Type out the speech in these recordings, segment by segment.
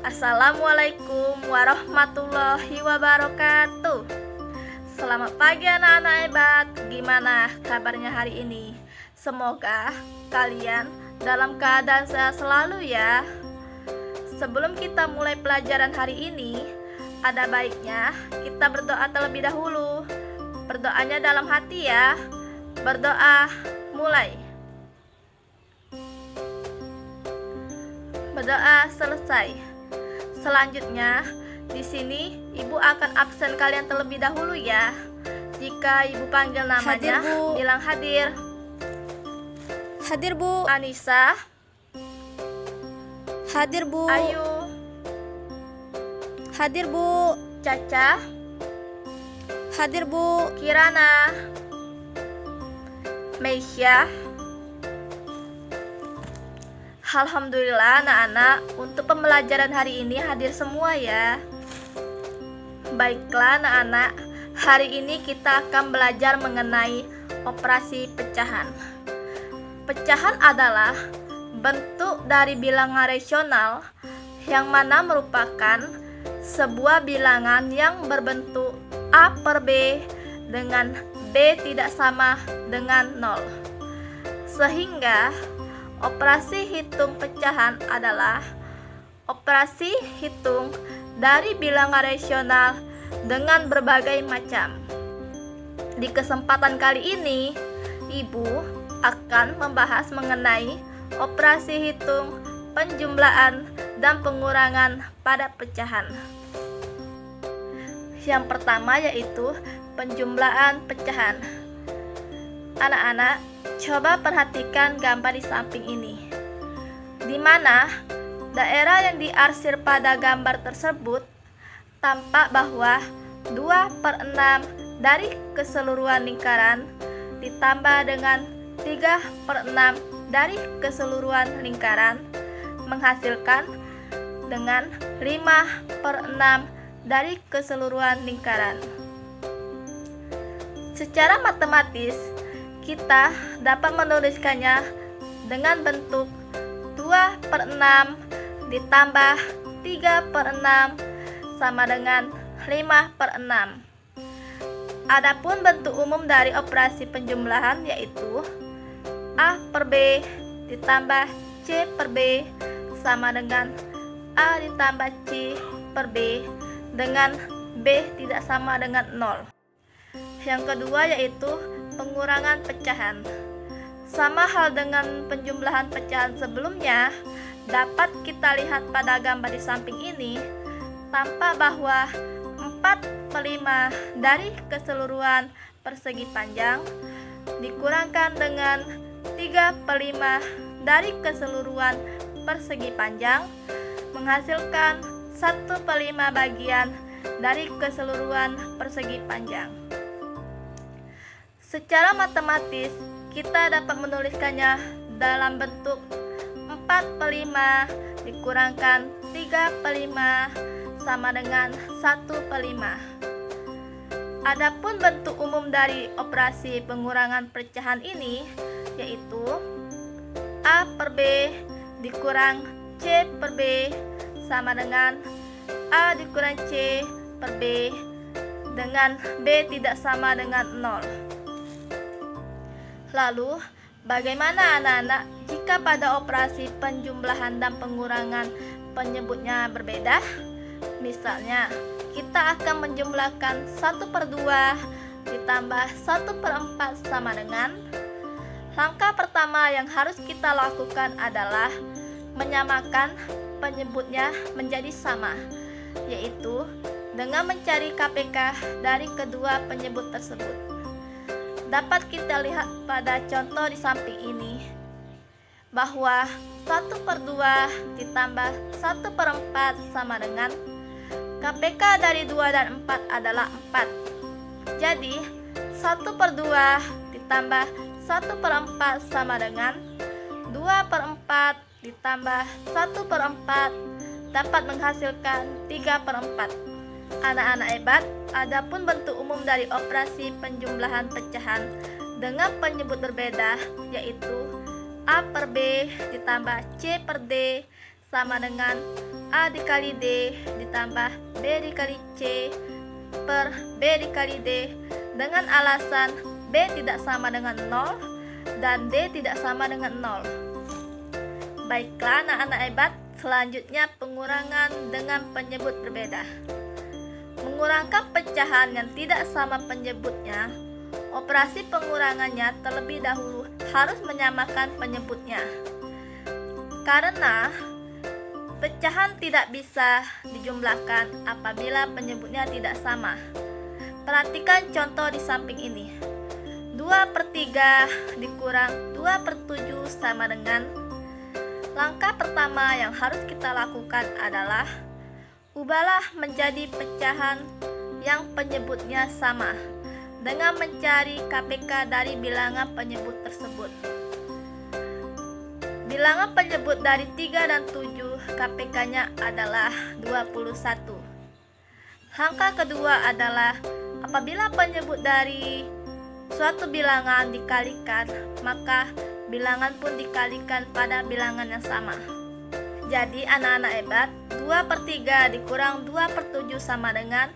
Assalamualaikum warahmatullahi wabarakatuh. Selamat pagi anak-anak hebat. Gimana kabarnya hari ini? Semoga kalian dalam keadaan sehat selalu ya. Sebelum kita mulai pelajaran hari ini, ada baiknya kita berdoa terlebih dahulu. Berdoanya dalam hati ya. Berdoa, mulai. Berdoa selesai. Selanjutnya, di sini Ibu akan absen kalian terlebih dahulu ya. Jika Ibu panggil namanya, Hadir, Bu. bilang hadir. Hadir, Bu. Anissa, Hadir, Bu. Ayu, Hadir, Bu. Caca, Hadir, Bu. Kirana, Meisya. Alhamdulillah anak-anak, untuk pembelajaran hari ini hadir semua ya. Baiklah anak-anak, hari ini kita akan belajar mengenai operasi pecahan. Pecahan adalah bentuk dari bilangan rasional yang mana merupakan sebuah bilangan yang berbentuk A per B dengan B tidak sama dengan 0. Sehingga operasi hitung pecahan adalah operasi hitung dari bilangan rasional dengan berbagai macam. Di kesempatan kali ini, Ibu akan membahas mengenai operasi hitung, penjumlahan, dan pengurangan pada pecahan. Yang pertama yaitu penjumlahan pecahan. Anak-anak, coba perhatikan gambar di samping ini, di mana daerah yang diarsir pada gambar tersebut tampak bahwa 2/6 dari keseluruhan lingkaran ditambah dengan 3/6 dari keseluruhan lingkaran menghasilkan dengan 5/6 dari keseluruhan lingkaran. Secara matematis, kita dapat menuliskannya dengan bentuk 2/6 ditambah 3/6 sama dengan 5/6. Adapun bentuk umum dari operasi penjumlahan yaitu A per B ditambah C per B sama dengan A ditambah C per B dengan B tidak sama dengan 0. Yang kedua yaitu pengurangan pecahan. Sama hal dengan penjumlahan pecahan sebelumnya, dapat kita lihat pada gambar di samping ini, tampak bahwa 4/5 dari keseluruhan persegi panjang dikurangkan dengan 3/5 dari keseluruhan persegi panjang menghasilkan 1/5 bagian dari keseluruhan persegi panjang. Secara matematis, kita dapat menuliskannya dalam bentuk 4/5 dikurangkan 3/5 sama dengan 1/5. Adapun bentuk umum dari operasi pengurangan pecahan ini yaitu A per B dikurang C per B sama dengan A dikurang C per B dengan B tidak sama dengan 0. Lalu, bagaimana anak-anak jika pada operasi penjumlahan dan pengurangan penyebutnya berbeda? Misalnya, kita akan menjumlahkan 1/2 ditambah 1/4 sama dengan. Langkah pertama yang harus kita lakukan adalah menyamakan penyebutnya menjadi sama, yaitu dengan mencari KPK dari kedua penyebut tersebut. Dapat kita lihat pada contoh di samping ini bahwa 1/2 ditambah 1/4 sama dengan KPK dari 2 dan 4 adalah 4. Jadi 1/2 ditambah 1/4 sama dengan 2/4 ditambah 1/4 dapat menghasilkan 3/4. Anak-anak hebat, adapun bentuk umum dari operasi penjumlahan pecahan dengan penyebut berbeda yaitu A per B ditambah C per D sama dengan A dikali D ditambah B dikali C per B dikali D dengan alasan B tidak sama dengan 0 dan D tidak sama dengan 0. Baiklah anak-anak hebat, selanjutnya pengurangan dengan penyebut berbeda. Mengurangkan pecahan yang tidak sama penyebutnya, operasi pengurangannya terlebih dahulu harus menyamakan penyebutnya. Karena pecahan tidak bisa dijumlahkan apabila penyebutnya tidak sama. Perhatikan contoh di samping ini. 2/3 dikurang 2/7 sama dengan. Langkah pertama yang harus kita lakukan adalah ubahlah menjadi pecahan yang penyebutnya sama dengan mencari KPK dari bilangan penyebut tersebut. Bilangan penyebut dari 3 dan 7 KPK-nya adalah 21. Langkah kedua adalah apabila penyebut dari suatu bilangan dikalikan, maka bilangan pun dikalikan pada bilangan yang sama. Jadi anak-anak hebat, 2/3 dikurang 2/7 sama dengan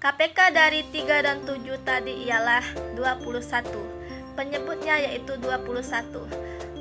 KPK dari 3 dan 7 tadi ialah 21. Penyebutnya yaitu 21.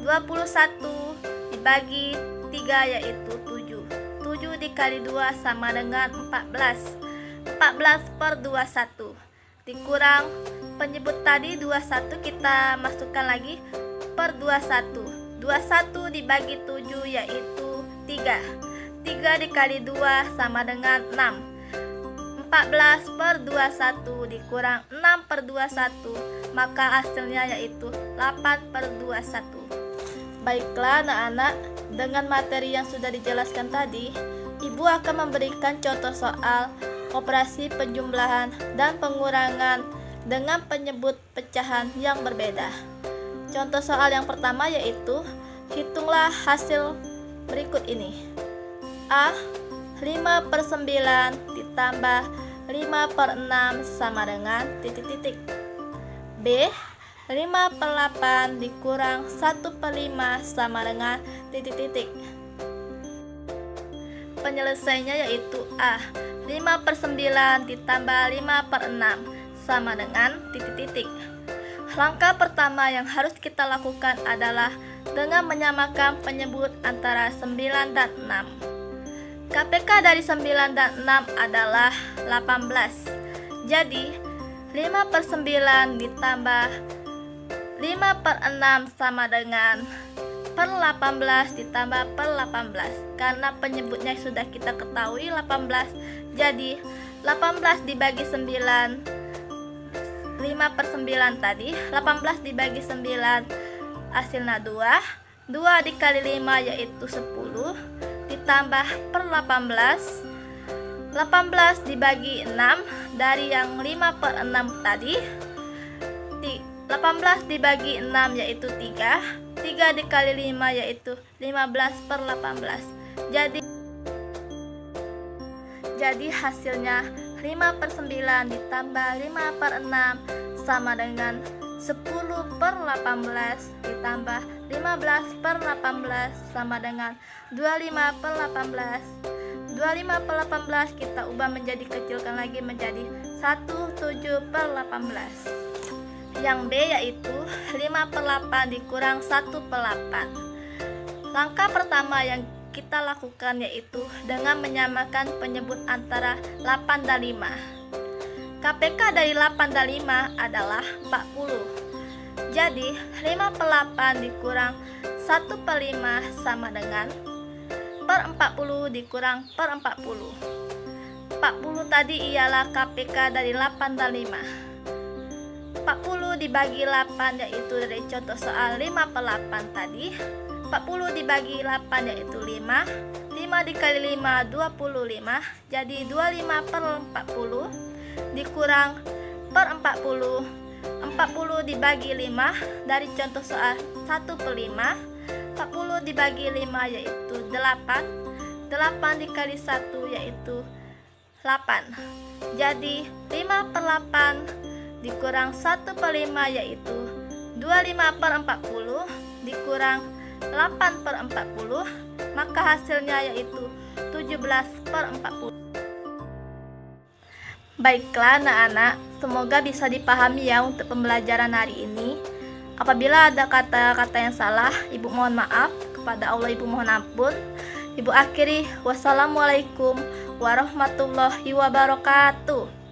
21 dibagi 3 yaitu 7. 7 dikali 2 sama dengan 14. 14/21 dikurang penyebut tadi 21 kita masukkan lagi per 21. 21 dibagi 7 yaitu 3. 3 dikali 2 sama dengan 6. 14/21 dikurang 6/21, maka hasilnya yaitu 8/21. Baiklah anak-anak, dengan materi yang sudah dijelaskan tadi, Ibu akan memberikan contoh soal operasi penjumlahan dan pengurangan dengan penyebut pecahan yang berbeda. Contoh soal yang pertama yaitu, hitunglah hasil berikut ini. A. 5/9 ditambah 5/6 sama dengan titik-titik. B. 5/8 dikurang 1/5 sama dengan titik-titik. Penyelesaiannya yaitu A. 5/9 ditambah 5/6 sama dengan titik-titik. Langkah pertama yang harus kita lakukan adalah dengan menyamakan penyebut antara 9 dan 6. KPK dari 9 dan 6 adalah 18. Jadi 5/9 ditambah 5/6 sama dengan per 18 ditambah per 18. Karena penyebutnya sudah kita ketahui 18, jadi 18 dibagi 9, 5/9 tadi, 18 dibagi 9 hasilnya 2. 2 dikali 5 yaitu 10 ditambah per 18. 18 dibagi 6 dari yang 5/6 tadi, 18 dibagi 6 yaitu 3. 3 dikali 5 yaitu 15/18. Jadi hasilnya 5/9 ditambah 5/6 sama dengan 10/18 ditambah 15/18 sama dengan 25/18. 25/18 kita ubah menjadi kecilkan lagi menjadi 17/18. Yang B yaitu 5/8 dikurang 1/8. Langkah pertama yang kita lakukan yaitu dengan menyamakan penyebut antara 8 dan 5. KPK dari 8 dan 5 adalah 40. Jadi 5/8 dikurang 1/5 sama dengan per 40 dikurang per 40. 40 tadi ialah KPK dari 8 dan 5. 40 dibagi 8 yaitu dari contoh soal 5/8 tadi. 40 dibagi 8 yaitu 5. 5 dikali 5 25. Jadi 25/40 dikurang per 40. 40 dibagi 5 dari contoh soal 1/5. 40 dibagi 5 yaitu 8. 8 dikali 1 yaitu 8. Jadi 5/8 dikurang 1/5 yaitu 25/40 dikurang 8/40, maka hasilnya yaitu 17/40. Baiklah anak-anak, semoga bisa dipahami ya untuk pembelajaran hari ini. Apabila ada kata-kata yang salah, Ibu mohon maaf. Kepada Allah Ibu mohon ampun. Ibu akhiri, wassalamualaikum warahmatullahi wabarakatuh.